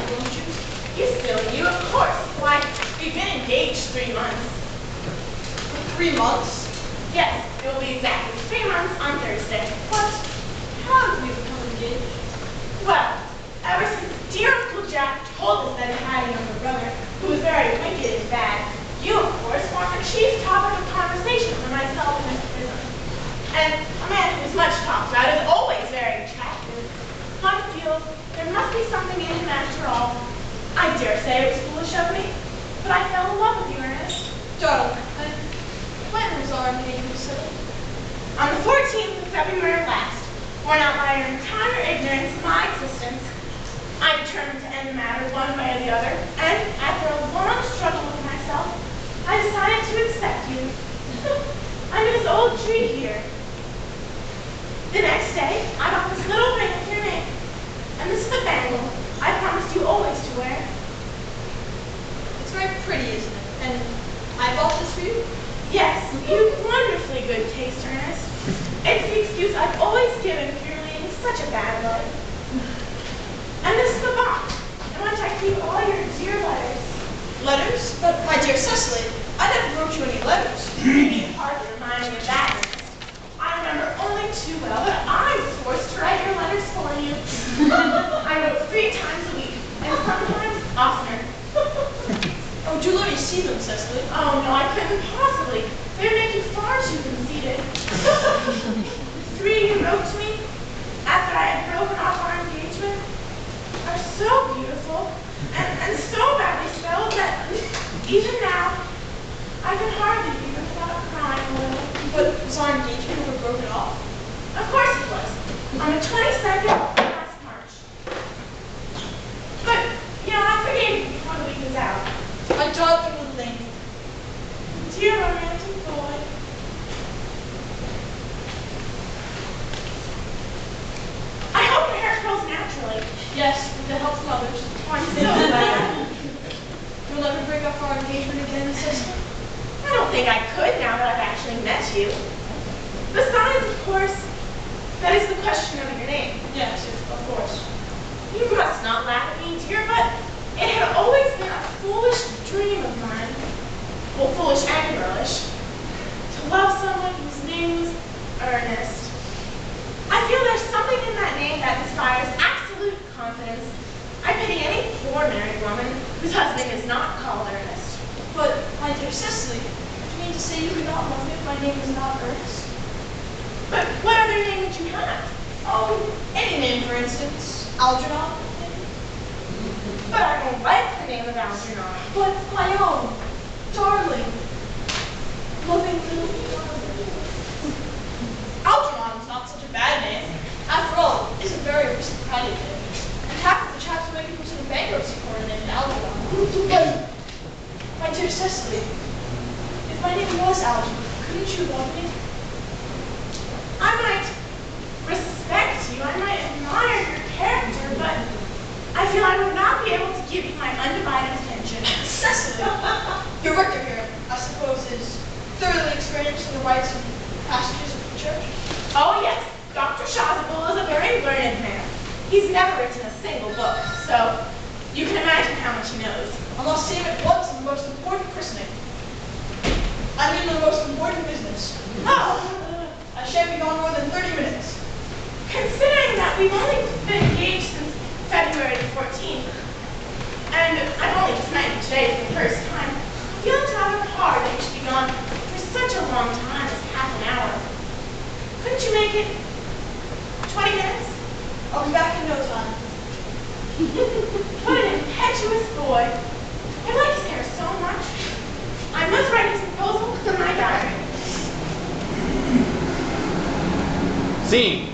don't you? You silly, you, of course. Why, we've been engaged 3 months. 3 months? Yes, it will be exactly 3 months on Thursday. What? How did we become engaged? Well, ever since dear Uncle Jack told us that he had a younger brother who was very wicked and bad, you, of course, formed the chief topic of conversation for myself and Mr. Prism. And a man who is much talked about is always very attractive. I feel there must be something in him after all. I dare say it was foolish of me, but I fell in love with you, Ernest. Darling, and when was our engagement settled? On the 14th of February last, worn out by your entire ignorance of my existence, I determined to end the matter one way or the other, and after a long struggle with myself, I decided to accept you. Under this old tree here. The next day, I bought this little ring with your name, and this is the bangle I promised you always to wear. It's very pretty, isn't it? And I bought this for you? Yes, you've wonderfully good taste, Ernest. It's the excuse I've always given for your leading such a bad life. And this is the box in which I keep all your dear letters. Letters? But, my dear Cecily, I never wrote you any letters. You need hardly remind me of that, Ernest. I remember only too well that I was forced to write your letters for you. I wrote 3 times a week, and sometimes oftener. Oh, do let me see them, Cecily. Oh, no, I couldn't possibly. They would make you far too conceited. 3 you wrote to me after I had broken off our engagement are so beautiful and so badly spelled that even now I can hardly read them without crying a little. But was our engagement ever broken off? Of course it was. On the 22nd of last March. But, you know, I forgave you before the week was out. I dropped a little lane. Dear romantic boy. I hope your hair curls naturally. Yes, with the help of others. Oh, I'm so glad. You'll never break up our engagement again, Cecily? I don't think I could now that I've actually met you. Besides, of course, that is the question of your name. Yes, of course. You must not laugh at me, dear, but it had always been a foolish dream of mine, well, foolish and girlish, to love someone whose name was Earnest. I feel there's something in that name that inspires absolute confidence. I pity any poor married woman whose husband is not called Earnest. But, my dear Cecily, do you mean to say you could not love me if my name is not Earnest? But what other name would you have? Oh, any name, for instance. Algernon, maybe? But I don't like the name of Algernon. But my own, darling, loving little darling. Algernon is not such a bad name. After all, it is a very aristocratic name. And half of the chaps who make it into the bankruptcy court are named Algernon. But, my dear Cecily, if my name was Algernon, couldn't you love me? I might respect you, I might admire your character, but I feel I would not be able to give you my undivided attention. Cecily, your rector here, I suppose, is thoroughly experienced in the rites and passages of the church? Oh yes, Dr. Chasuble is a very learned man. He's never written a single book, so you can imagine how much he knows. I must see him at once in the most important christening. I mean the most important business. Oh, I shan't be gone more than 30 minutes. considering that we've only been engaged since February the 14th, and I've only just met you today for the first time, I feel it's rather hard that you should be gone for such a long time as half an hour. Couldn't you make it 20 minutes? I'll be back in no time. What an impetuous boy. I like his hair so much. I must write his proposal in my diary. Scene.